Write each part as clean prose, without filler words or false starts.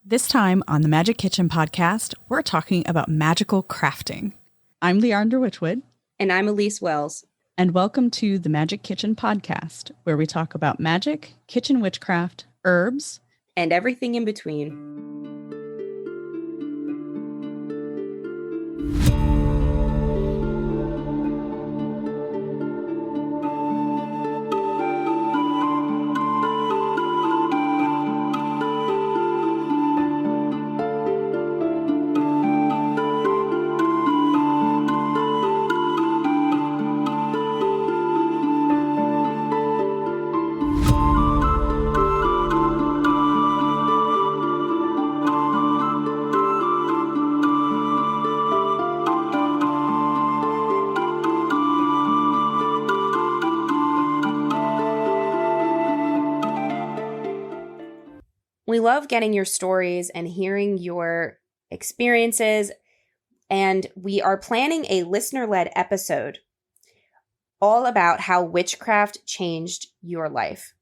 This time on the Magic Kitchen podcast, we're talking about magical crafting. I'm Leandra Witchwood. And I'm Elise Wells. And welcome to the Magic Kitchen podcast, where we talk about magic, kitchen witchcraft, herbs, and everything in between. We love getting your stories and hearing your experiences, and we are planning a listener-led episode all about how witchcraft changed your life.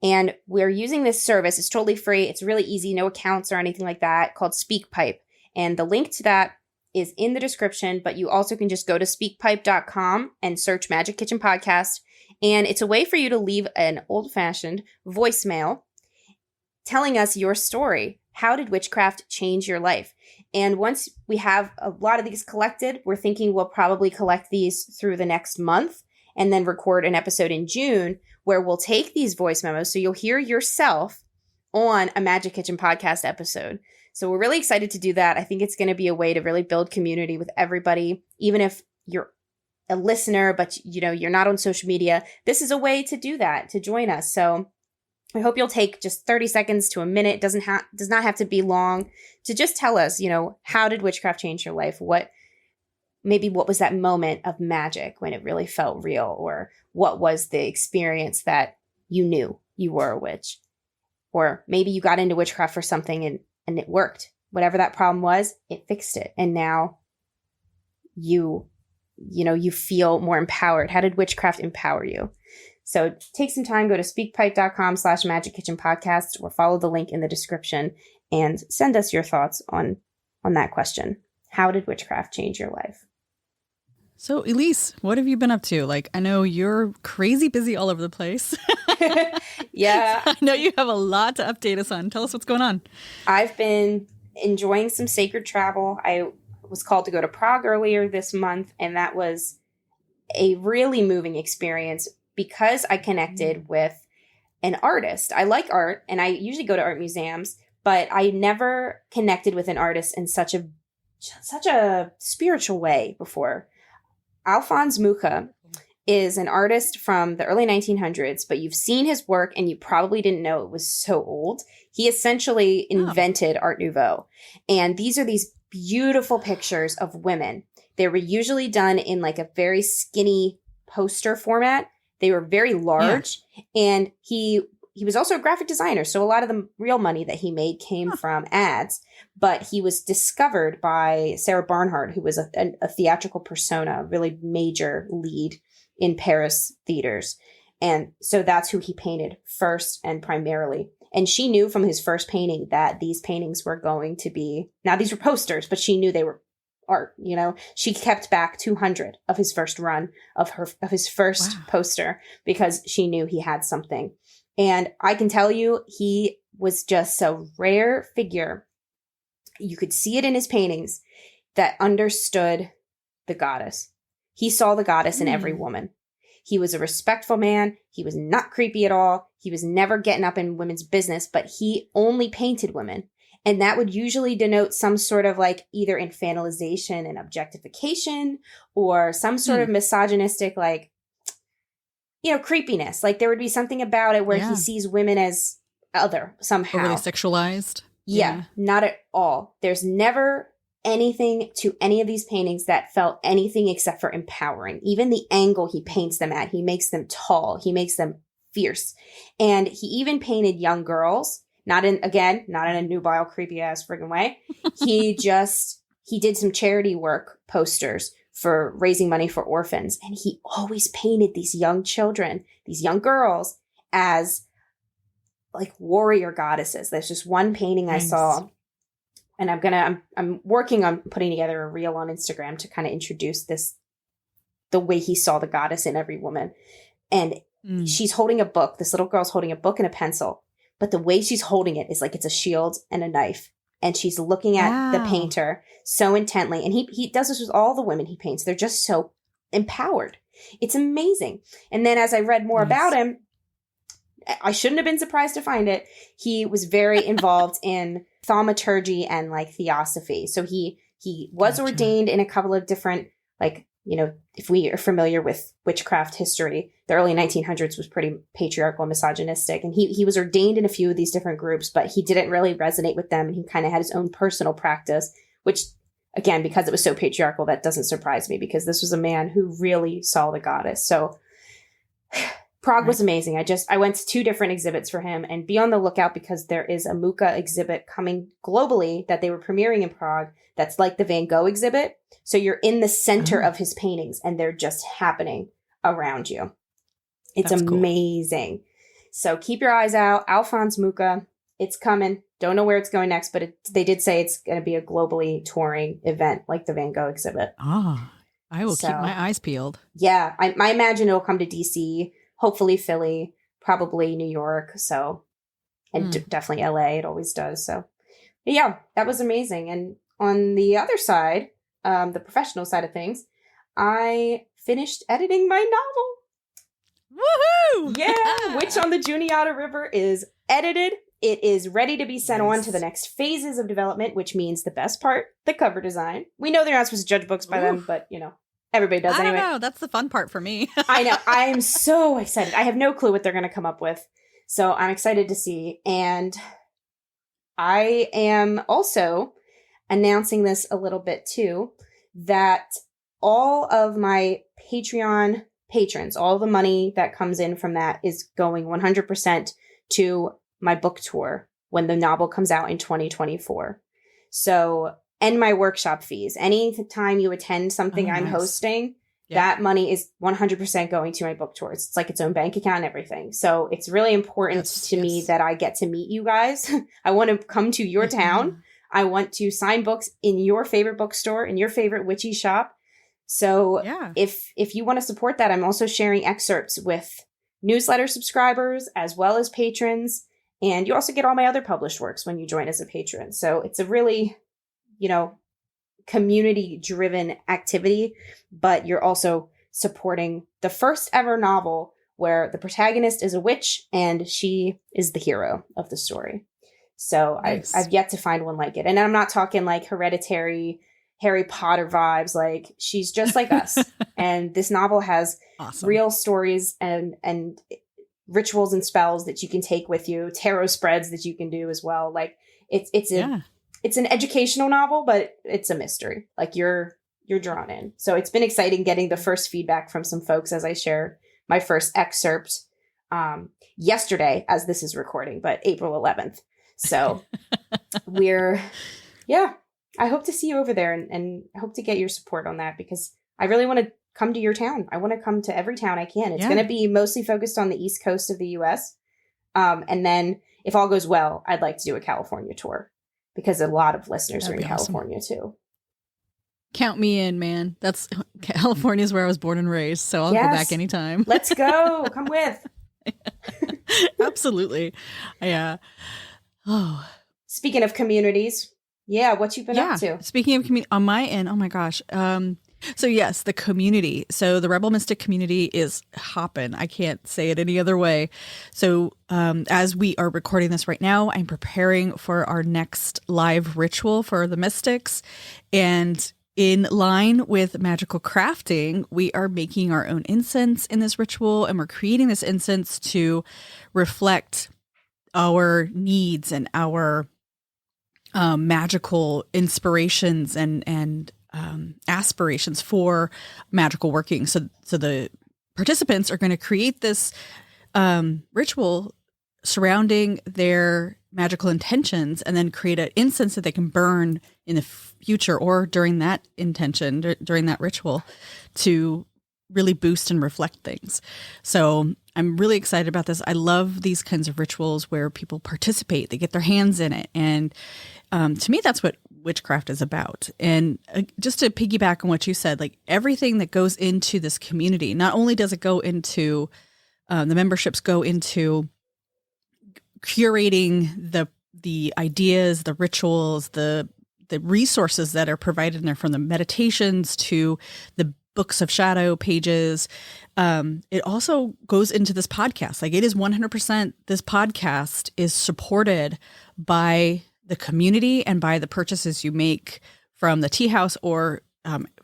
And we're using this service. It's totally free. It's really easy. No accounts or anything like that, called SpeakPipe. And the link to that is in the description, but you also can just go to speakpipe.com and search Magic Kitchen Podcast. And it's a way for you to leave an old-fashioned voicemail telling us your story. How did witchcraft change your life? And once we have a lot of these collected, we're thinking we'll probably collect these through the next month and then record an episode in June where we'll take these voice memos so you'll hear yourself on a Magic Kitchen podcast episode. So we're really excited to do that. I think it's going to be a way to really build community with everybody, even if you're a listener, but you're not on social media. This is a way to do that, to join us. So I hope you'll take just 30 seconds to a minute. It does not have to be long, to just tell us, how did witchcraft change your life? What was that moment of magic when it really felt real? Or what was the experience that you knew you were a witch? Or maybe you got into witchcraft for something and it worked. Whatever that problem was, it fixed it. And now you feel more empowered. How did witchcraft empower you? So take some time, go to speakpipe.com/Magic Kitchen Podcast or follow the link in the description and send us your thoughts on that question. How did witchcraft change your life? So Elise, what have you been up to? I know you're crazy busy all over the place. Yeah. I know you have a lot to update us on. Tell us what's going on. I've been enjoying some sacred travel. I was called to go to Prague earlier this month, and that was a really moving experience because I connected with an artist. I like art, and I usually go to art museums, but I never connected with an artist in such a spiritual way before. Alphonse Mucha is an artist from the early 1900s, but you've seen his work and you probably didn't know it was so old. He essentially invented Art Nouveau. And these are these beautiful pictures of women. They were usually done in a very skinny poster format. They were very large, and he was also a graphic designer. So a lot of the real money that he made came from ads, but he was discovered by Sarah Barnhart, who was a theatrical persona, a really major lead in Paris theaters. And so that's who he painted first and primarily. And she knew from his first painting that these paintings were going to be, now these were posters, but she knew they were art. She kept back 200 of his first run of his first poster because she knew he had something. And I can tell you, he was just a rare figure. You could see it in his paintings that understood the goddess. He saw the goddess in every woman. He was a respectful man. He was not creepy at all. He was never getting up in women's business, but he only painted women. And that would usually denote some sort of either infantilization and objectification or some sort of misogynistic, creepiness. There would be something about it where he sees women as other somehow. Overly sexualized. Yeah, not at all. There's never anything to any of these paintings that felt anything except for empowering. Even the angle he paints them at, he makes them tall. He makes them fierce. And he even painted young girls. Not in a nubile, creepy ass friggin' way. He did some charity work posters for raising money for orphans. And he always painted these young children, these young girls, as like warrior goddesses. There's just one painting I Nice. saw, and I'm working on putting together a reel on Instagram to kind of introduce the way he saw the goddess in every woman. And she's holding a book. This little girl's holding a book and a pencil, but the way she's holding it is like it's a shield and a knife. And she's looking at the painter so intently. And he does this with all the women he paints. They're just so empowered. It's amazing. And then as I read more about him, I shouldn't have been surprised to find it. He was very involved in thaumaturgy and like theosophy. So he was ordained in a couple of different, like, you know, if we are familiar with witchcraft history, the early 1900s was pretty patriarchal and misogynistic. And he was ordained in a few of these different groups, but he didn't really resonate with them. And he kind of had his own personal practice, which, again, because it was so patriarchal, that doesn't surprise me, because this was a man who really saw the goddess. So Prague was amazing. I went to 2 different exhibits for him, and be on the lookout, because there is a Mucha exhibit coming globally that they were premiering in Prague. That's like the Van Gogh exhibit. So you're in the center of his paintings and they're just happening around you. It's amazing. Cool. So keep your eyes out. Alphonse Mucha. It's coming. Don't know where it's going next, but they did say it's going to be a globally touring event like the Van Gogh exhibit. I will keep my eyes peeled. Yeah. I imagine it'll come to DC, hopefully Philly, probably New York. So, and definitely LA. It always does. So but yeah, that was amazing. And on the other side, the professional side of things, I finished editing my novel. Woohoo! Yeah, Witch on the Juniata River is edited. It is ready to be sent on to the next phases of development, which means the best part, the cover design. We know they're not supposed to judge books by them, but, you know, everybody does anyway. I don't know. That's the fun part for me. I know. I'm so excited. I have no clue what they're going to come up with. So I'm excited to see. And I am also announcing this a little bit too, that all of my Patreon patrons, all the money that comes in from that is going 100% to my book tour when the novel comes out in 2024. So, and my workshop fees. Any time you attend something I'm hosting, that money is 100% going to my book tours. It's like its own bank account and everything. So it's really important to me that I get to meet you guys. I want to come to your town. I want to sign books in your favorite bookstore, in your favorite witchy shop. So if you want to support that, I'm also sharing excerpts with newsletter subscribers as well as patrons. And you also get all my other published works when you join as a patron. So it's a really, you know, community-driven activity, but you're also supporting the first ever novel where the protagonist is a witch and she is the hero of the story. So nice. I've yet to find one like it. And I'm not talking like Hereditary, Harry Potter vibes. Like, she's just like us. And this novel has real stories and rituals and spells that you can take with you, tarot spreads that you can do as well. Like, it's an educational novel, but it's a mystery. Like, you're drawn in. So it's been exciting getting the first feedback from some folks as I share my first excerpt yesterday, as this is recording, but April 11th. So I hope to see you over there and I hope to get your support on that, because I really want to come to your town. I want to come to every town I can. It's going to be mostly focused on the East Coast of the US. And then if all goes well, I'd like to do a California tour, because a lot of listeners are in California too. Count me in, man. California's where I was born and raised, so I'll go back anytime. Let's go. Come with. Absolutely. Yeah. Oh. Speaking of communities, what you been up to? Speaking of community, on my end, oh my gosh. So yes, the community. So the Rebel Mystic community is hopping. I can't say it any other way. So as we are recording this right now, I'm preparing for our next live ritual for the Mystics. And in line with magical crafting, we are making our own incense in this ritual. And we're creating this incense to reflect our needs and our magical inspirations and aspirations for magical working. So the participants are going to create this ritual surrounding their magical intentions, and then create an incense that they can burn in the future or during that intention, during that ritual, to really boost and reflect things. So I'm really excited about this. I love these kinds of rituals where people participate, they get their hands in it. And to me, that's what witchcraft is about. And just to piggyback on what you said, like everything that goes into this community, not only does it go into the memberships, go into curating the ideas, the rituals, the resources that are provided in there, from the meditations to the books of shadow pages. It also goes into this podcast. Like it is 100%, this podcast is supported by the community and by the purchases you make from the tea house or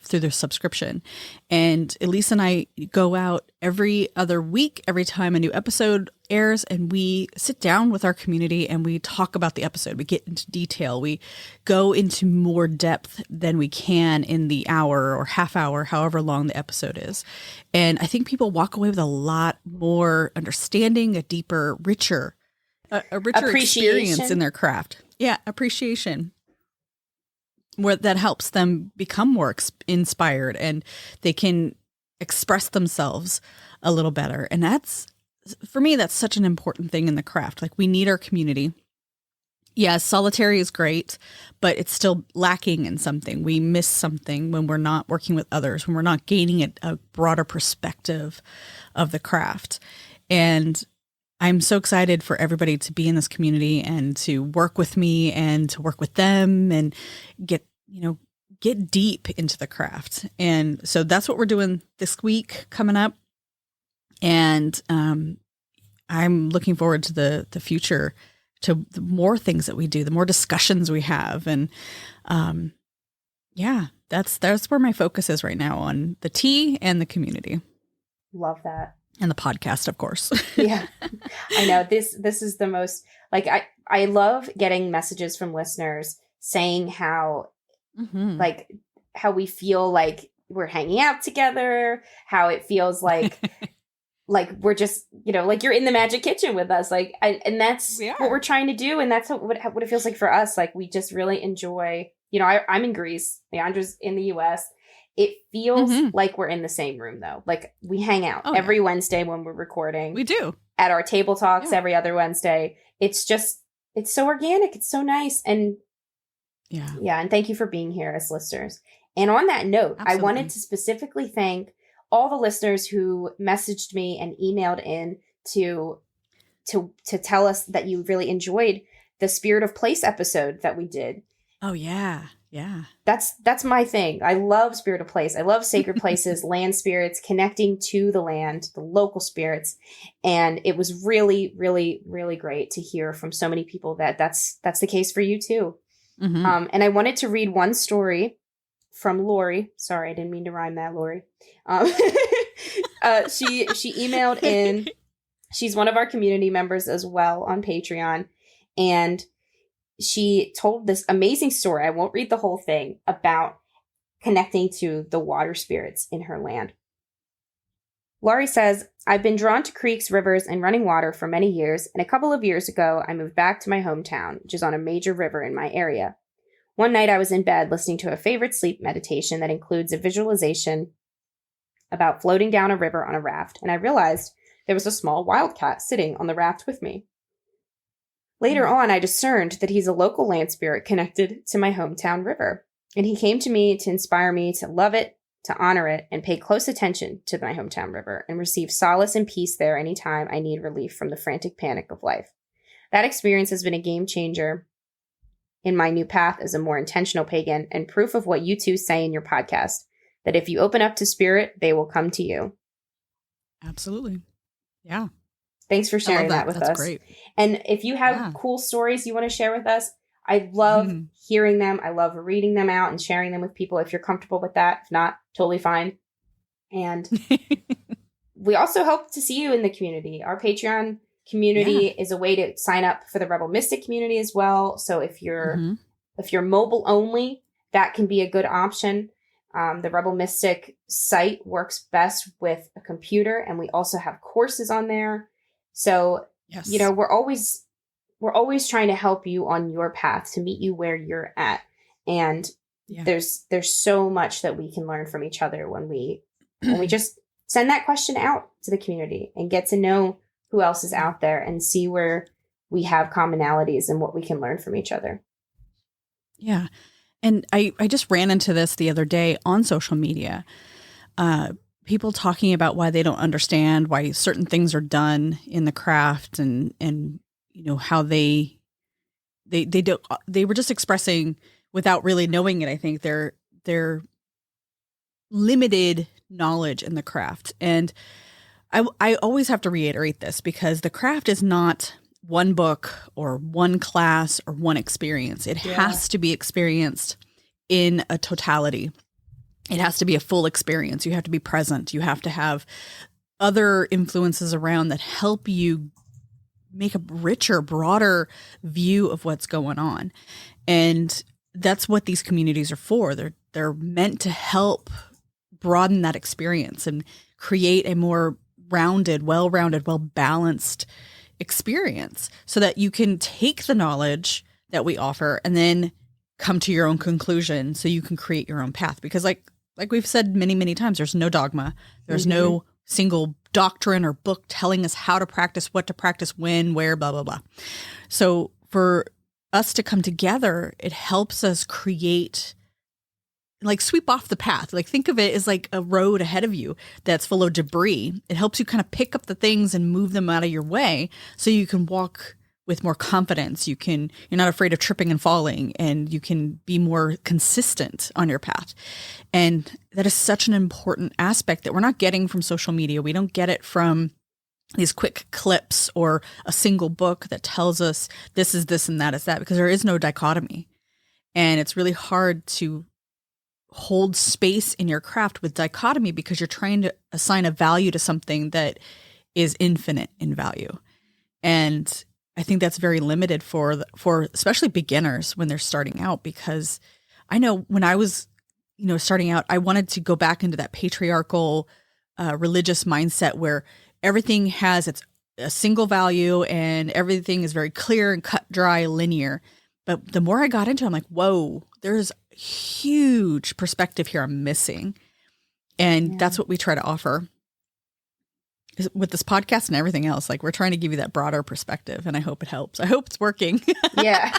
through their subscription. And Elise and I go out every other week, every time a new episode airs, and we sit down with our community and we talk about the episode. We get into detail. We go into more depth than we can in the hour or half hour, however long the episode is. And I think people walk away with a lot more understanding, a deeper, richer experience in their craft. Yeah, appreciation. Where that helps them become more inspired and they can express themselves a little better. And that's, for me, that's such an important thing in the craft. Like we need our community. Yeah, solitary is great, but it's still lacking in something. We miss something when we're not working with others, when we're not gaining a broader perspective of the craft. And I'm so excited for everybody to be in this community and to work with me and to work with them and get deep into the craft. And so that's what we're doing this week coming up. And I'm looking forward to the future, to the more things that we do, the more discussions we have. And that's where my focus is right now, on the tea and the community. Love that. And the podcast, of course. Yeah, I know this is the most, like, I love getting messages from listeners saying how, like, how we feel like we're hanging out together, how it feels like, like we're just, like you're in the magic kitchen with us. Like, and that's what we're trying to do. And that's what it feels like for us. Like, we just really enjoy, I'm in Greece, Leandra's in the US. It feels like we're in the same room, though. Like, we hang out every Wednesday when we're recording. We do. At our table talks every other Wednesday. It's so organic. It's so nice. And and thank you for being here as listeners. And on that note, I wanted to specifically thank all the listeners who messaged me and emailed in to tell us that you really enjoyed the Spirit of Place episode that we did. Oh, yeah. Yeah. That's my thing. I love Spirit of Place. I love sacred places, land spirits, connecting to the land, the local spirits. And it was really, really, really great to hear from so many people that's the case for you too. And I wanted to read one story from Lori. Sorry, I didn't mean to rhyme that, Lori. She emailed in. She's one of our community members as well on Patreon. And she told this amazing story. I won't read the whole thing, about connecting to the water spirits in her land. Laurie says, I've been drawn to creeks, rivers, and running water for many years, and a couple of years ago, I moved back to my hometown, which is on a major river in my area. One night, I was in bed listening to a favorite sleep meditation that includes a visualization about floating down a river on a raft, and I realized there was a small wildcat sitting on the raft with me. Later on, I discerned that he's a local land spirit connected to my hometown river, and he came to me to inspire me to love it, to honor it, and pay close attention to my hometown river, and receive solace and peace there anytime I need relief from the frantic panic of life. That experience has been a game changer in my new path as a more intentional pagan, and proof of what you two say in your podcast, that if you open up to spirit, they will come to you. Absolutely. Yeah. Thanks for sharing that with us. That's great. And if you have cool stories you want to share with us, I love hearing them. I love reading them out and sharing them with people if you're comfortable with that. If not, totally fine. And we also hope to see you in the community. Our Patreon community is a way to sign up for the Rebel Mystic community as well. So if you're mobile only, that can be a good option. The Rebel Mystic site works best with a computer, and we also have courses on there. So, we're always trying to help you on your path, to meet you where you're at. And there's so much that we can learn from each other when we just send that question out to the community and get to know who else is out there and see where we have commonalities and what we can learn from each other. Yeah. And I just ran into this the other day on social media. People talking about why they don't understand why certain things are done in the craft and you know, how they don't, they were just expressing without really knowing it. I think their limited knowledge in the craft. And I always have to reiterate this because the craft is not one book or one class or one experience. It has to be experienced in a totality. It has to be a full experience. You have to be present. You have to have other influences around that help you make a richer, broader view of what's going on. And that's what these communities are for. They're meant to help broaden that experience and create a more rounded, well-rounded, well-balanced experience so that you can take the knowledge that we offer and then come to your own conclusion so you can create your own path. Because like we've said many, many times, there's no dogma. There's no single doctrine or book telling us how to practice, what to practice, when, where, blah, blah, blah. So for us to come together, it helps us create, like sweep off the path. Like think of it as like a road ahead of you that's full of debris. It helps you kind of pick up the things and move them out of your way so you can walk with more confidence. You're not afraid of tripping and falling, and you can be more consistent on your path. And that is such an important aspect that we're not getting from social media. We don't get it from these quick clips or a single book that tells us this is this and that is that, because there is no dichotomy. And it's really hard to hold space in your craft with dichotomy because you're trying to assign a value to something that is infinite in value. And I think that's very limited for especially beginners when they're starting out, because I know when I was, starting out, I wanted to go back into that patriarchal religious mindset where everything has a single value and everything is very clear and cut, dry, linear. But the more I got into it, I'm like, whoa, there's huge perspective here I'm missing. And that's what we try to offer with this podcast and everything else. Like, we're trying to give you that broader perspective, and I hope it helps. I hope it's working. Yeah.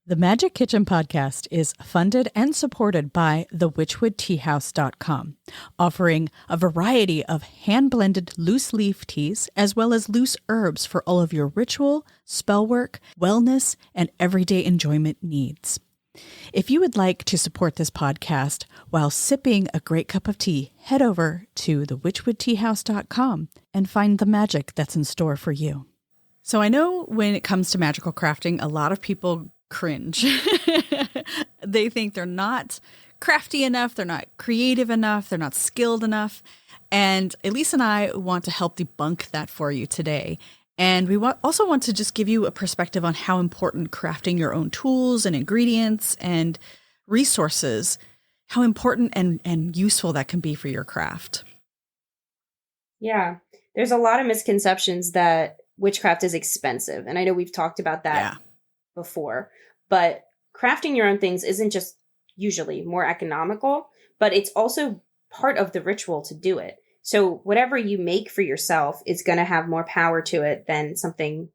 The Magic Kitchen podcast is funded and supported by thewitchwoodteahouse.com, offering a variety of hand-blended loose leaf teas as well as loose herbs for all of your ritual, spell work, wellness, and everyday enjoyment needs. If you would like to support this podcast while sipping a great cup of tea, head over to thewitchwoodteahouse.com and find the magic that's in store for you. So I know when it comes to magical crafting, a lot of people cringe. They think they're not crafty enough, they're not creative enough, they're not skilled enough. And Elise and I want to help debunk that for you today. And we also want to just give you a perspective on how important crafting your own tools and ingredients and resources, how important and useful that can be for your craft. Yeah. There's a lot of misconceptions that witchcraft is expensive. And I know we've talked about that before, but crafting your own things isn't just usually more economical, but it's also part of the ritual to do it. So whatever you make for yourself is going to have more power to it than something,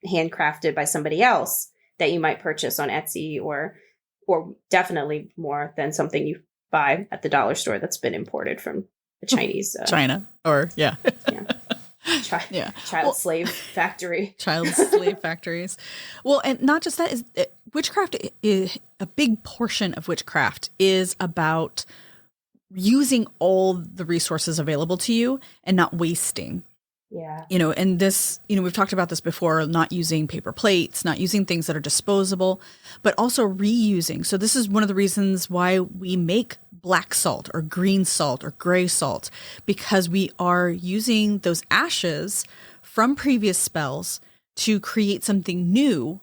handcrafted by somebody else that you might purchase on Etsy, or definitely more than something you buy at the dollar store that's been imported from the Chinese China, or child slave factory. Child slave factories. Well, and not just that, witchcraft is a big portion of witchcraft is about using all the resources available to you and not wasting. Yeah. And this, we've talked about this before, not using paper plates, not using things that are disposable, but also reusing. So this is one of the reasons why we make black salt or green salt or gray salt, because we are using those ashes from previous spells to create something new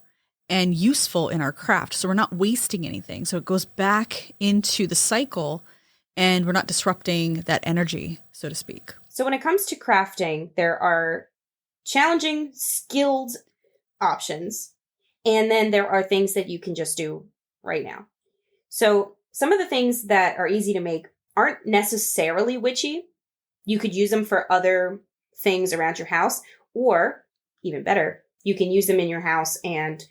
and useful in our craft. So we're not wasting anything. So it goes back into the cycle and we're not disrupting that energy, so to speak. So when it comes to crafting, there are challenging, skilled options. And then there are things that you can just do right now. So some of the things that are easy to make aren't necessarily witchy. You could use them for other things around your house, or even better, you can use them in your house and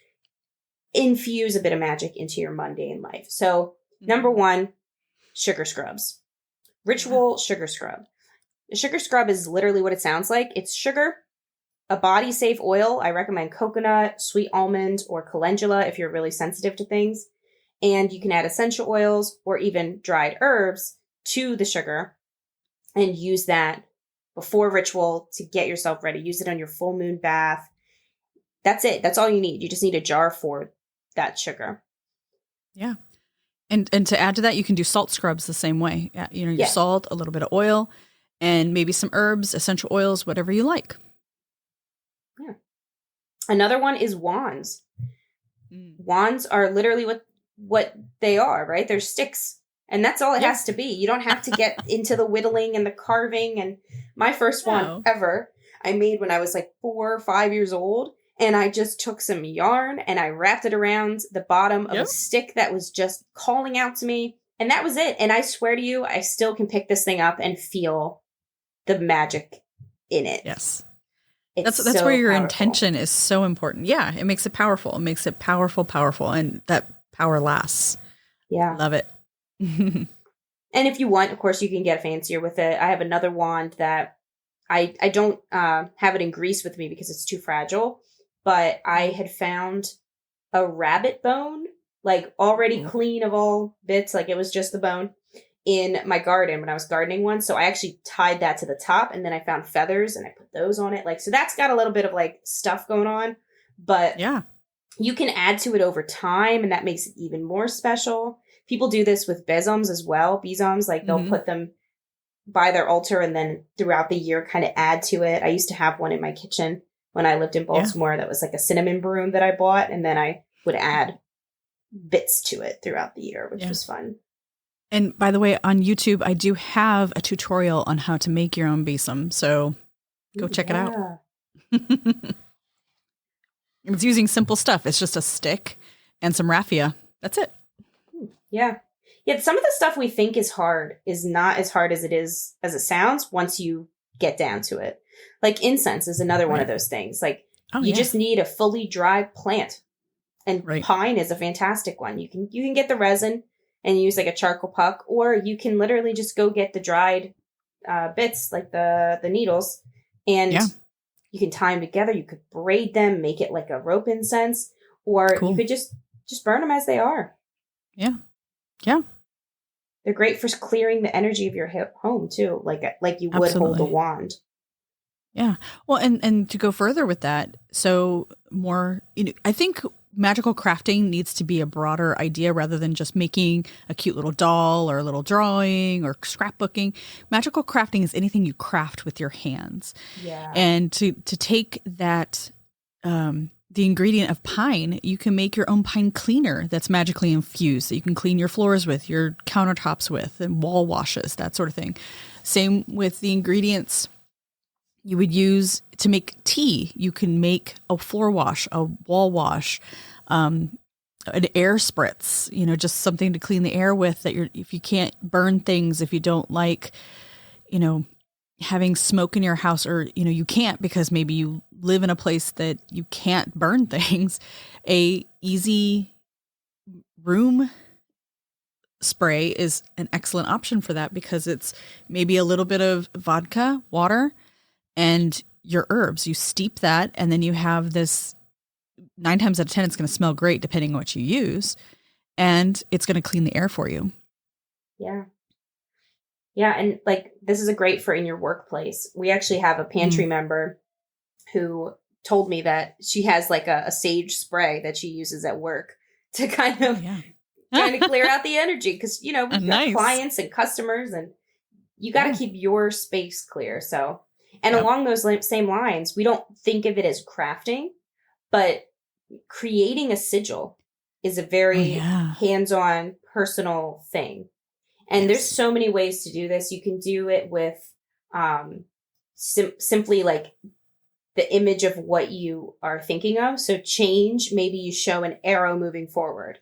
infuse a bit of magic into your mundane life. So number one, sugar scrubs. Ritual sugar scrub. A sugar scrub is literally what it sounds like. It's sugar, a body safe oil. I recommend coconut, sweet almond, or calendula if you're really sensitive to things. And you can add essential oils or even dried herbs to the sugar and use that before ritual to get yourself ready. Use it on your full moon bath. That's it. That's all you need. You just need a jar for that sugar. Yeah. And to add to that, you can do salt scrubs the same way. You know, your salt, a little bit of oil, and maybe some herbs, essential oils, whatever you like. Yeah. Another one is wands. Wands are literally what they are, right? They're sticks. And that's all it has to be. You don't have to get into the whittling and the carving. And my first one ever, I made when I was like 4 or 5 years old. And I just took some yarn and I wrapped it around the bottom of a stick that was just calling out to me. And that was it. And I swear to you, I still can pick this thing up and feel the magic in it. Yes. That's so where your intention is so important. Yeah. It makes it powerful. It makes it powerful. And that power lasts. Yeah. Love it. And if you want, of course, you can get fancier with it. I have another wand that I don't have it in grease with me because it's too fragile. But I had found a rabbit bone, like already clean of all bits, like it was just the bone, in my garden when I was gardening once. So I actually tied that to the top, and then I found feathers and I put those on it. Like, so that's got a little bit of like stuff going on, but you can add to it over time, and that makes it even more special. People do this with besoms as well. Besoms, like they'll put them by their altar and then throughout the year kind of add to it. I used to have one in my kitchen when I lived in Baltimore that was like a cinnamon broom that I bought, and then I would add bits to it throughout the year, which was fun. And by the way, on YouTube, I do have a tutorial on how to make your own besom. So go check it out. It's using simple stuff. It's just a stick and some raffia. That's it. Yeah. Yeah. Some of the stuff we think is hard is not as hard as it sounds once you get down to it. Like incense is another one of those things. Like you just need a fully dry plant, and pine is a fantastic one. You can get the resin and use like a charcoal puck, or you can literally just go get the dried bits, like the needles, and you can tie them together. You could braid them, make it like a rope incense, or you could just burn them as they are. Yeah. Yeah. They're great for clearing the energy of your home too, like you would hold a wand. Yeah. Well, and to go further with that, so more, I think magical crafting needs to be a broader idea rather than just making a cute little doll or a little drawing or scrapbooking. Magical crafting is anything you craft with your hands. Yeah. And to take that, the ingredient of pine, you can make your own pine cleaner that's magically infused that you can clean your floors with, your countertops with, and wall washes, that sort of thing. Same with the ingredients you would use to make tea. You can make a floor wash, a wall wash, an air spritz, just something to clean the air with that if you can't burn things, if you don't like, having smoke in your house, or, you can't because maybe you live in a place that you can't burn things, a easy room spray is an excellent option for that because it's maybe a little bit of vodka, water, and your herbs. You steep that, and then you have this 9 times out of 10, it's going to smell great depending on what you use, and it's going to clean the air for you. Yeah. Yeah. And like, this is a great for in your workplace. We actually have a pantry member who told me that she has like a sage spray that she uses at work to kind of clear out the energy. Cause we've got clients and customers, and you got to keep your space clear. So, and along those same lines, we don't think of it as crafting, but creating a sigil is a Oh, very yeah. hands-on personal thing. And there's Yes. so many ways to do this. You can do it with simply like the image of what you are thinking of. So change, maybe you show an arrow moving forward.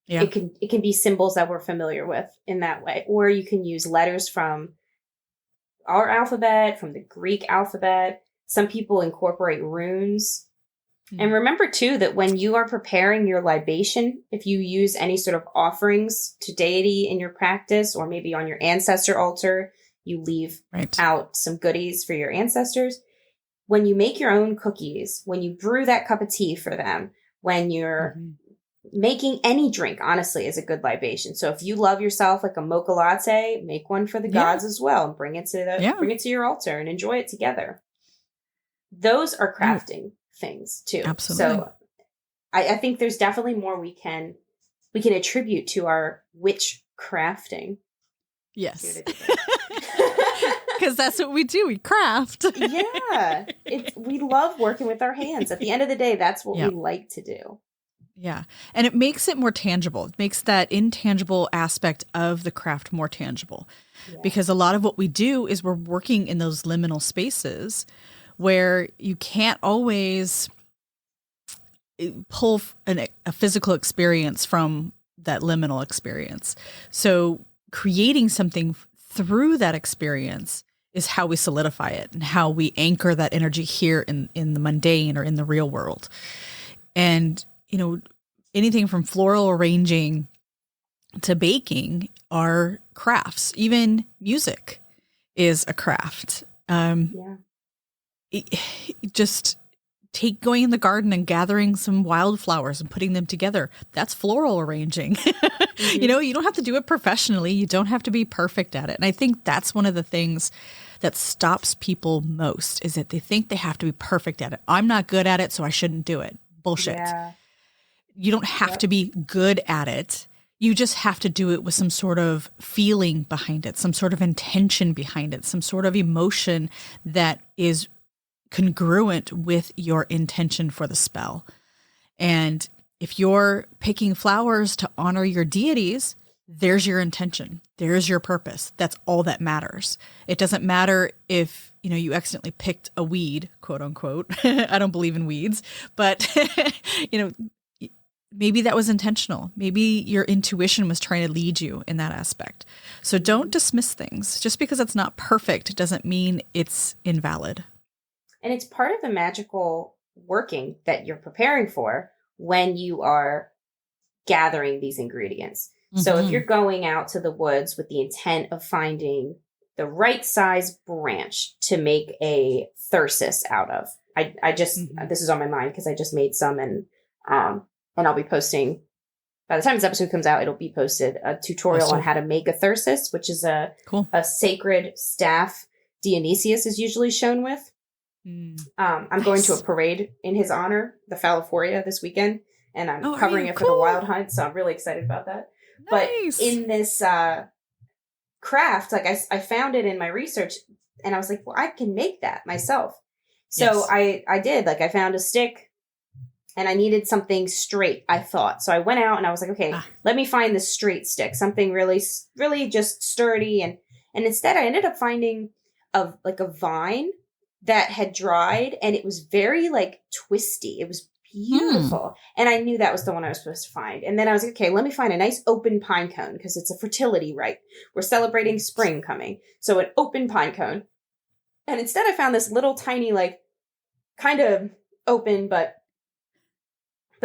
Yeah. It can be symbols that we're familiar with in that way. Or you can use letters from our alphabet, from the Greek alphabet. Some people incorporate runes. And remember, too, that when you are preparing your libation, if you use any sort of offerings to deity in your practice, or maybe on your ancestor altar, you leave out some goodies for your ancestors. When you make your own cookies, when you brew that cup of tea for them, when you're making any drink, honestly, is a good libation. So if you love yourself like a mocha latte, make one for the gods as well, and bring it to your altar and enjoy it together. Those are crafting things too. Absolutely. So I think there's definitely more we can attribute to our witch crafting. Yes. Because that's what we do. We craft. Yeah. We love working with our hands. At the end of the day, that's what we like to do. Yeah. And it makes it more tangible. It makes that intangible aspect of the craft more tangible. Yeah. Because a lot of what we do is we're working in those liminal spaces where you can't always pull a physical experience from that liminal experience. So creating something through that experience is how we solidify it and how we anchor that energy here in the mundane or in the real world. And, anything from floral arranging to baking are crafts. Even music is a craft. Just going in the garden and gathering some wildflowers and putting them together. That's floral arranging. You don't have to do it professionally. You don't have to be perfect at it. And I think that's one of the things that stops people most, is that they think they have to be perfect at it. I'm not good at it, so I shouldn't do it. Bullshit. Yeah. You don't have to be good at it. You just have to do it with some sort of feeling behind it, some sort of intention behind it, some sort of emotion that is congruent with your intention for the spell. And if you're picking flowers to honor your deities, there's your intention. There's your purpose. That's all that matters. It doesn't matter if, you accidentally picked a weed, quote unquote. I don't believe in weeds, but maybe that was intentional. Maybe your intuition was trying to lead you in that aspect. So don't dismiss things. Just because it's not perfect doesn't mean it's invalid. And it's part of the magical working that you're preparing for when you are gathering these ingredients. So if you're going out to the woods with the intent of finding the right size branch to make a thyrsus out of, I just, this is on my mind because I just made some, and I'll be posting, by the time this episode comes out, it'll be posted, a tutorial on how to make a thyrsus, which is a sacred staff Dionysius is usually shown with. I'm going to a parade in his honor, the Phalaphoria, this weekend, and I'm covering it for the Wild Hunt, so I'm really excited about that. Nice. But in this craft, like I found it in my research, and I was like, well, I can make that myself. So I did. Like, I found a stick, and I needed something straight, I thought. So I went out, and I was like, okay, let me find this straight stick, something really, really just sturdy. And instead, I ended up finding a vine that had dried, and it was very twisty. It was beautiful. And I knew that was the one I was supposed to find. And then I was like, okay, let me find a nice open pine cone, because it's a fertility rite. We're celebrating spring coming. So an open pine cone. And instead I found this little tiny, kind of open, but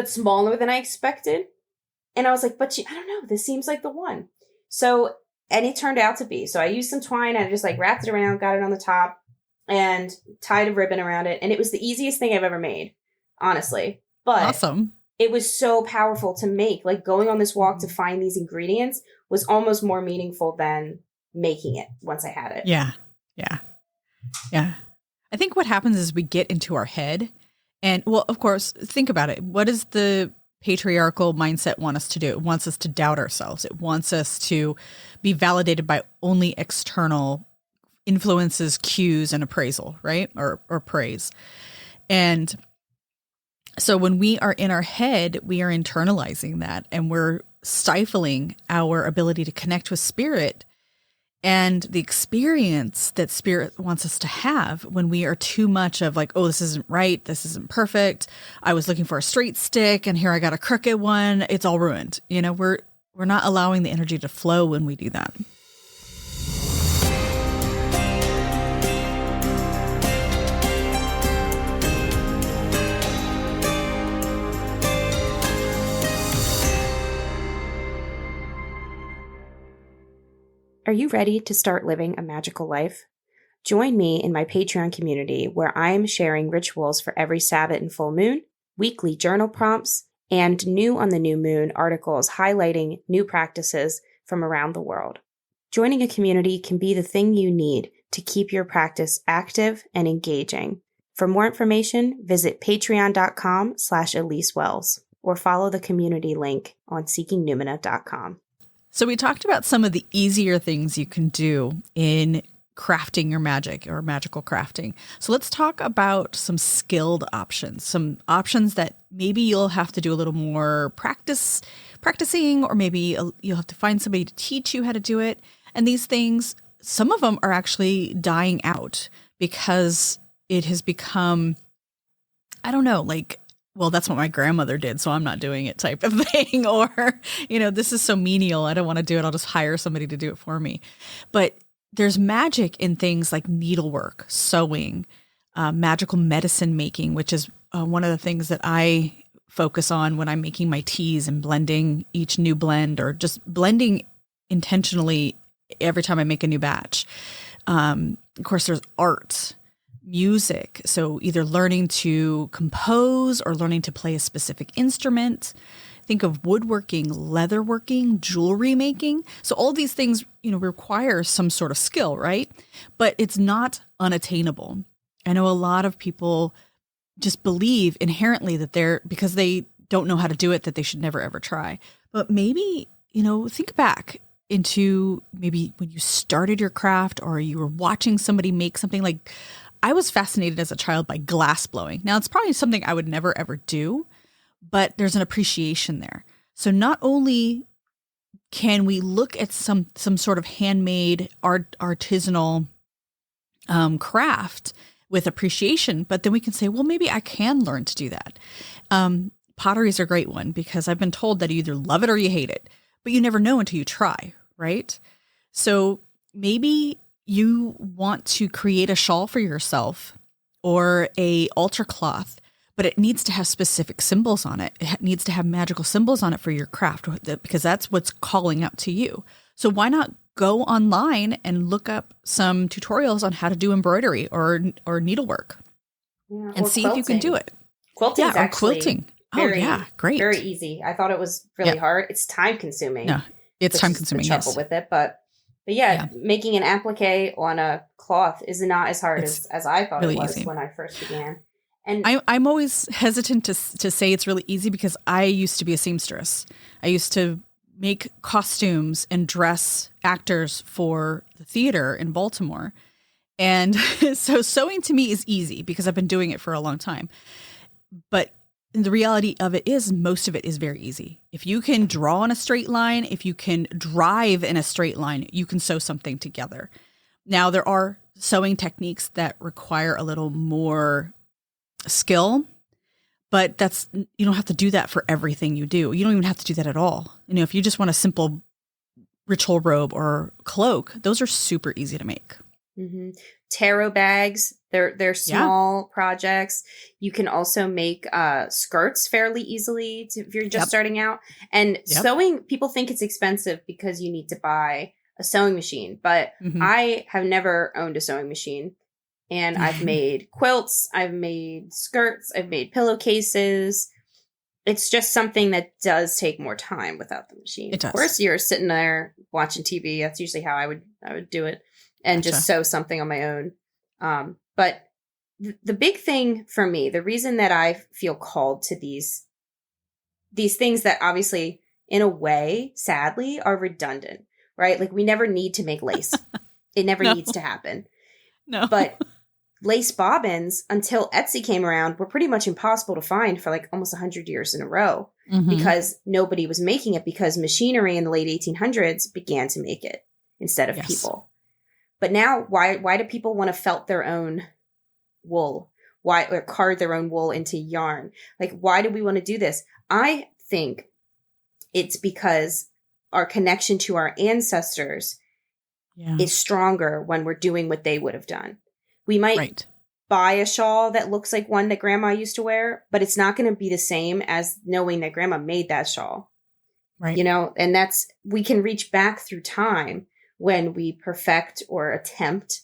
smaller than I expected. And I was like, I don't know, this seems like the one. So, and it turned out to be. So I used some twine, and I just wrapped it around, got it on the top, and tied a ribbon around it. And it was the easiest thing I've ever made, honestly. But awesome. It was so powerful to make. Going on this walk to find these ingredients was almost more meaningful than making it once I had it. Yeah. Yeah. Yeah. I think what happens is we get into our head, and, well, of course, think about it. What does the patriarchal mindset want us to do? It wants us to doubt ourselves. It wants us to be validated by only external influences, cues, and appraisal, right? Or praise. And So when we are in our head, we are internalizing that and we're stifling our ability to connect with spirit and the experience that spirit wants us to have when we are too much of like, oh, this isn't right. This isn't perfect. I was looking for a straight stick and here I got a crooked one. It's all ruined. We're not allowing the energy to flow when we do that. Are you ready to start living a magical life? Join me in my Patreon community where I am sharing rituals for every Sabbath and full moon, weekly journal prompts, and new on the new moon articles highlighting new practices from around the world. Joining a community can be the thing you need to keep your practice active and engaging. For more information, visit patreon.com/EliseWells or follow the community link on seekingnumina.com. So we talked about some of the easier things you can do in crafting your magic or magical crafting. So let's talk about some skilled options, some options that maybe you'll have to do a little more practicing, or maybe you'll have to find somebody to teach you how to do it. And these things, some of them are actually dying out because it has become, I don't know, like, well, that's what my grandmother did, so I'm not doing it type of thing. Or, this is so menial. I don't want to do it. I'll just hire somebody to do it for me. But there's magic in things like needlework, sewing, magical medicine making, which is one of the things that I focus on when I'm making my teas and blending each new blend, or just blending intentionally every time I make a new batch. Of course, there's art, music. So either learning to compose or learning to play a specific instrument. Think of woodworking, leatherworking, jewelry making. So all these things, require some sort of skill, right? But it's not unattainable. I know a lot of people just believe inherently that because they don't know how to do it, that they should never, ever try. But maybe, think back into maybe when you started your craft or you were watching somebody make something. Like, I was fascinated as a child by glass blowing. Now, it's probably something I would never, ever do, but there's an appreciation there. So not only can we look at some sort of handmade artisanal craft with appreciation, but then we can say, well, maybe I can learn to do that. Pottery is a great one because I've been told that you either love it or you hate it, but you never know until you try, right? So maybe you want to create a shawl for yourself or a altar cloth, but it needs to have specific symbols on it. It needs to have magical symbols on it for your craft because that's what's calling out to you. So why not go online and look up some tutorials on how to do embroidery or needlework and see if you can do it. Quilting is actually quilting. Great. Very easy. I thought it was really hard. It's time consuming. No, it's time consuming. Trouble with it, but making an applique on a cloth is not as hard as I thought really it was easy when I first began. And I'm always hesitant to say it's really easy because I used to be a seamstress. I used to make costumes and dress actors for the theater in Baltimore. And so sewing to me is easy because I've been doing it for a long time. But the reality of it is most of it is very easy. If you can draw in a straight line, if you can drive in a straight line, you can sew something together. Now, there are sewing techniques that require a little more skill, but you don't have to do that for everything you do. You don't even have to do that at all. If you just want a simple ritual robe or cloak, those are super easy to make. Mm-hmm. Tarot bags, they're small projects. You can also make skirts fairly easily if you're just starting out. And sewing, people think it's expensive because you need to buy a sewing machine, but I have never owned a sewing machine. And I've made quilts, I've made skirts, I've made pillowcases. It's just something that does take more time without the machine. It does. Of course, you're sitting there watching TV. That's usually how I would do it, and just sew something on my own. But the big thing for me, the reason that I feel called to these things that obviously, in a way, sadly, are redundant, right? Like we never need to make lace. It never needs to happen. No. But lace bobbins, until Etsy came around, were pretty much impossible to find for like almost 100 years in a row, because nobody was making it, because machinery in the late 1800s began to make it instead of people. But now, why do people want to felt their own wool? Why, or card their own wool into yarn? Like, why do we want to do this? I think it's because our connection to our ancestors is stronger when we're doing what they would have done. We might buy a shawl that looks like one that grandma used to wear, but it's not going to be the same as knowing that grandma made that shawl. Right. You know, and we can reach back through time when we perfect or attempt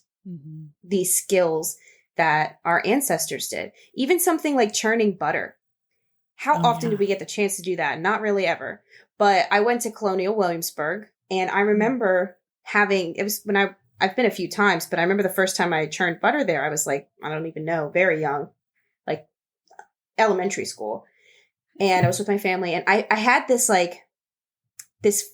these skills that our ancestors did. Even something like churning butter. How often do we get the chance to do that? Not really ever. But I went to Colonial Williamsburg, and I remember it was when I've been a few times, but I remember the first time I churned butter there, I was like, I don't even know, very young, like elementary school. And I was with my family, and I had this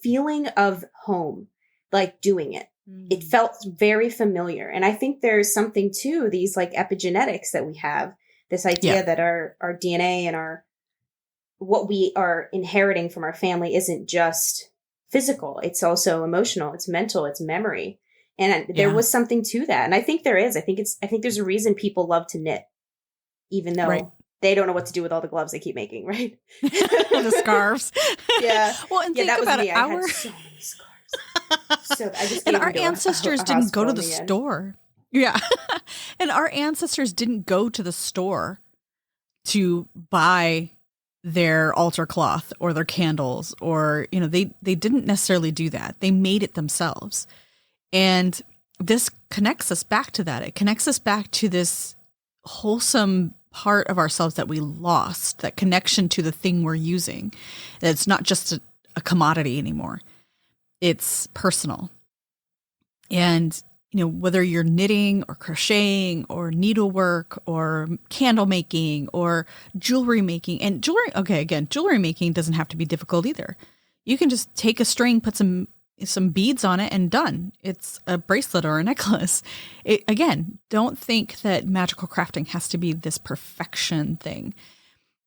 feeling of home, like doing it. It felt very familiar. And I think there's something to these like epigenetics that we have, this idea that our DNA and what we are inheriting from our family isn't just physical. It's also emotional. It's mental. It's memory. And there was something to that. And I think there is. I think there's a reason people love to knit, even though they don't know what to do with all the gloves they keep making, right? The scarves. Yeah. Well, and think that was about me. it. I had so many scarves. So I just and our ancestors didn't go to the store. Yeah. And our ancestors didn't go to the store to buy their altar cloth or their candles, or, you know, they didn't necessarily do that. They made it themselves. And this connects us back to that. It connects us back to this wholesome part of ourselves that we lost, that connection to the thing we're using. It's not just a commodity anymore. It's personal. And, you know, whether you're knitting or crocheting or needlework or candle making or jewelry making, and jewelry making doesn't have to be difficult either. You can just take a string, put some beads on it, and done. It's a bracelet or a necklace. Again, don't think that magical crafting has to be this perfection thing.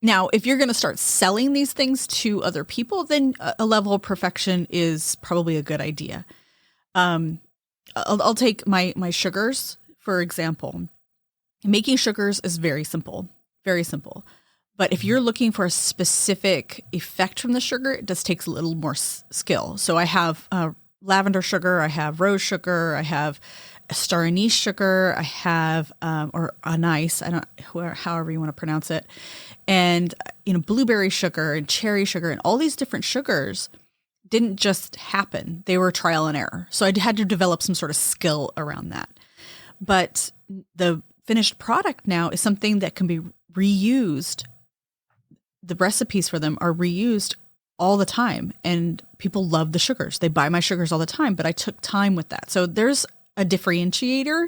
Now, if you're going to start selling these things to other people, then a level of perfection is probably a good idea. I'll take my sugars, for example. Making sugars is very simple, very simple. But if you're looking for a specific effect from the sugar, it just takes a little more skill. So I have lavender sugar, I have rose sugar, I have star anise sugar, I have or anise, however you want to pronounce it, and blueberry sugar and cherry sugar and all these different sugars didn't just happen. They were trial and error. So I had to develop some sort of skill around that. But the finished product now is something that can be reused. The recipes for them are reused all the time, and people love the sugars. They buy my sugars all the time, but I took time with that. So there's a differentiator.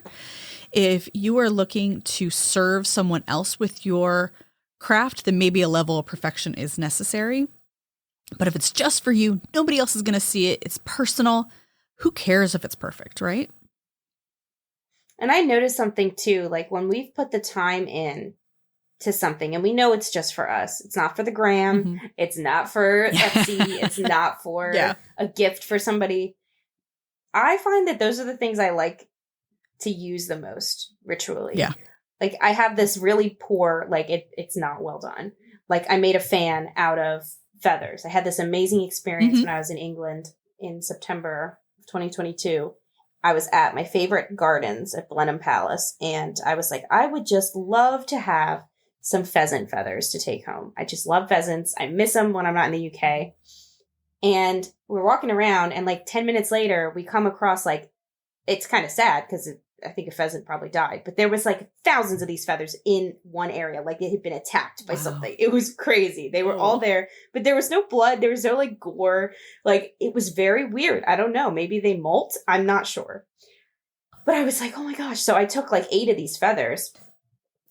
If you are looking to serve someone else with your craft, then maybe a level of perfection is necessary. But if it's just for you, nobody else is going to see it. It's personal. Who cares if it's perfect, right? And I noticed something too, like when we've put the time in to something and we know it's just for us. It's not for the gram. It's not for Etsy. It's not for a gift for somebody. I find that those are the things I like to use the most ritually. Yeah. Like I have this really poor, like it's not well done. Like I made a fan out of feathers. I had this amazing experience when I was in England in September of 2022. I was at my favorite gardens at Blenheim Palace, and I was like, I would just love to have some pheasant feathers to take home. I just love pheasants. I miss them when I'm not in the UK. And we're walking around, and like 10 minutes later, we come across it's kind of sad because I think a pheasant probably died, but there was like thousands of these feathers in one area. Like it had been attacked by something. It was crazy. They were all there, but there was no blood. There was no like gore. Like it was very weird. I don't know. Maybe they molt. I'm not sure. But I was like, oh my gosh. So I took like 8 of these feathers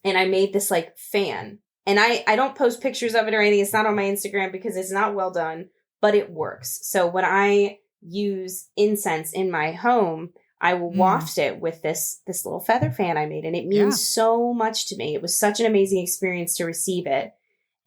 and I made this like fan, and I don't post pictures of it or anything. It's not on my Instagram because it's not well done, but it works. So when I use incense in my home, I will waft it with this little feather fan I made, and it means so much to me. It was such an amazing experience to receive it,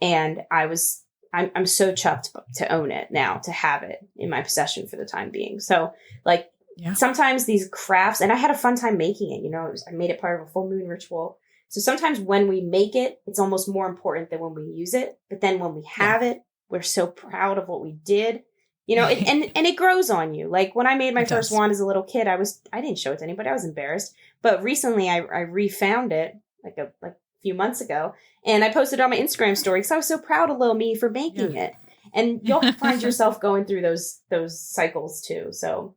and I'm so chuffed to own it now, to have it in my possession for the time being. So like sometimes these crafts, and I had a fun time making it, you know, I made it part of a full moon ritual. So sometimes when we make it, it's almost more important than when we use it. But then when we have it, we're so proud of what we did, you know, and it grows on you. Like when I made my first wand as a little kid, I didn't show it to anybody. I was embarrassed. But recently I refound it like a few months ago, and I posted it on my Instagram story because I was so proud of little me for making it. And you'll find yourself going through those cycles too. So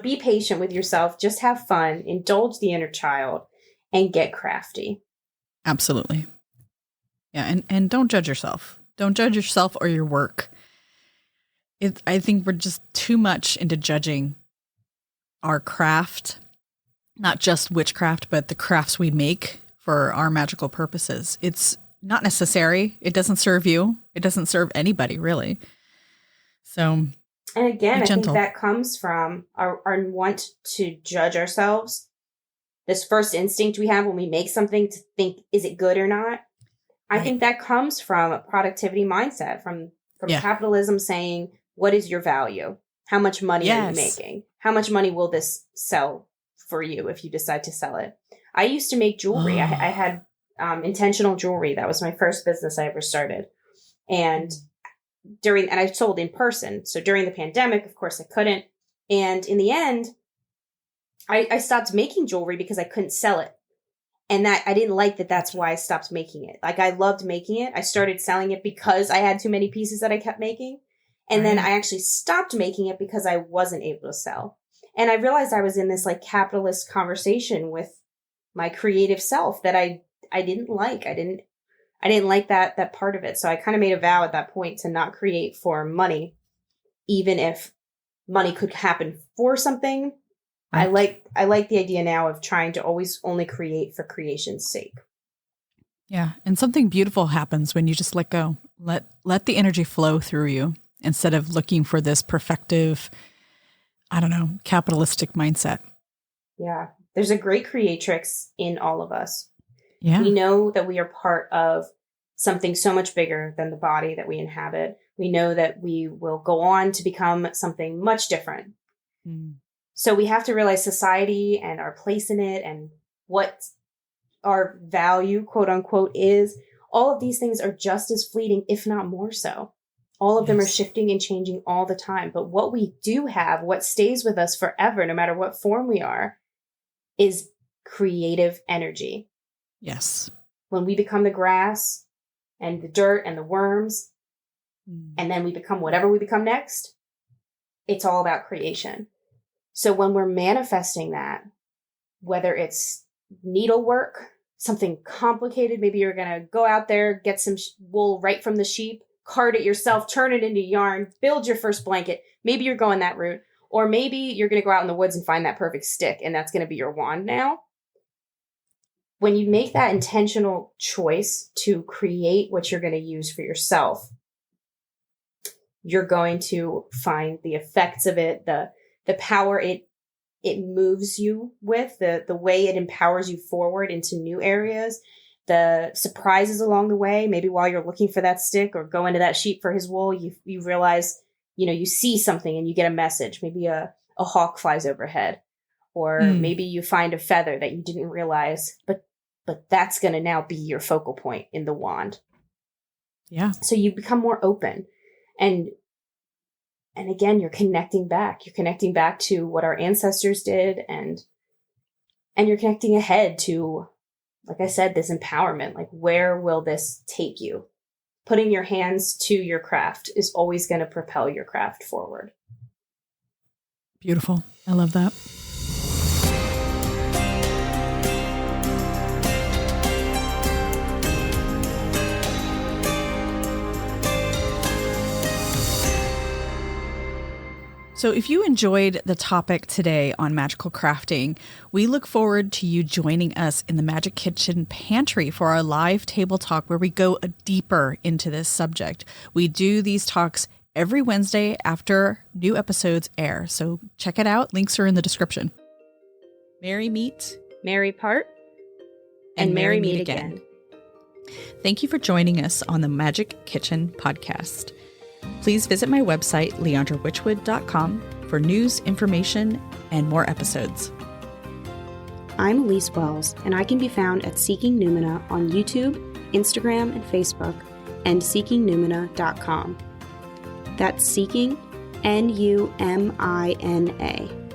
be patient with yourself. Just have fun, indulge the inner child, and get crafty. Absolutely. Yeah. And don't judge yourself. Don't judge yourself or your work. I think we're just too much into judging our craft, not just witchcraft, but the crafts we make for our magical purposes. It's not necessary. It doesn't serve you. It doesn't serve anybody, really. So, and again, I think that comes from our want to judge ourselves. This first instinct we have when we make something to think, is it good or not? I think that comes from a productivity mindset, from capitalism saying, what is your value? How much money are you making? How much money will this sell for you if you decide to sell it? I used to make jewelry. I had intentional jewelry. That was my first business I ever started. And I sold in person. So during the pandemic, of course I couldn't. And in the end, I stopped making jewelry because I couldn't sell it. And that I didn't like that. That's why I stopped making it. Like I loved making it. I started selling it because I had too many pieces that I kept making. And then I actually stopped making it because I wasn't able to sell. And I realized I was in this like capitalist conversation with my creative self that I didn't like. I didn't like that part of it. So I kind of made a vow at that point to not create for money, even if money could happen for something. I like the idea now of trying to always only create for creation's sake. Yeah. And something beautiful happens when you just let go. Let the energy flow through you instead of looking for this perfective, capitalistic mindset. Yeah. There's a great creatrix in all of us. Yeah. We know that we are part of something so much bigger than the body that we inhabit. We know that we will go on to become something much different. So we have to realize society and our place in it and what our value, quote unquote, is. All of these things are just as fleeting, if not more so. All of them are shifting and changing all the time. But what we do have, what stays with us forever, no matter what form we are, is creative energy. Yes. When we become the grass and the dirt and the worms, and then we become whatever we become next, it's all about creation. So when we're manifesting that, whether it's needlework, something complicated, maybe you're going to go out there, get some wool right from the sheep, card it yourself, turn it into yarn, build your first blanket. Maybe you're going that route. Or maybe you're going to go out in the woods and find that perfect stick, and that's going to be your wand now. When you make that intentional choice to create what you're going to use for yourself, you're going to find the effects of it, the power it moves you with, the way it empowers you forward into new areas, the surprises along the way. Maybe while you're looking for that stick or going to that sheep for his wool, you realize, you see something and you get a message. Maybe a hawk flies overhead, or maybe you find a feather that you didn't realize, but that's going to now be your focal point in the wand. Yeah. So you become more open, and again, you're connecting back. You're connecting back to what our ancestors did, and you're connecting ahead to, like I said, this empowerment. Like, where will this take you? Putting your hands to your craft is always going to propel your craft forward. Beautiful. I love that. So if you enjoyed the topic today on magical crafting, we look forward to you joining us in the Magic Kitchen Pantry for our live table talk where we go deeper into this subject. We do these talks every Wednesday after new episodes air. So check it out. Links are in the description. Merry meet. Merry part. And merry meet again. Thank you for joining us on the Magic Kitchen podcast. Please visit my website, leandrawitchwood.com, for news, information, and more episodes. I'm Elise Wells, and I can be found at Seeking Numina on YouTube, Instagram, and Facebook, and seekingnumina.com. That's Seeking, Numina.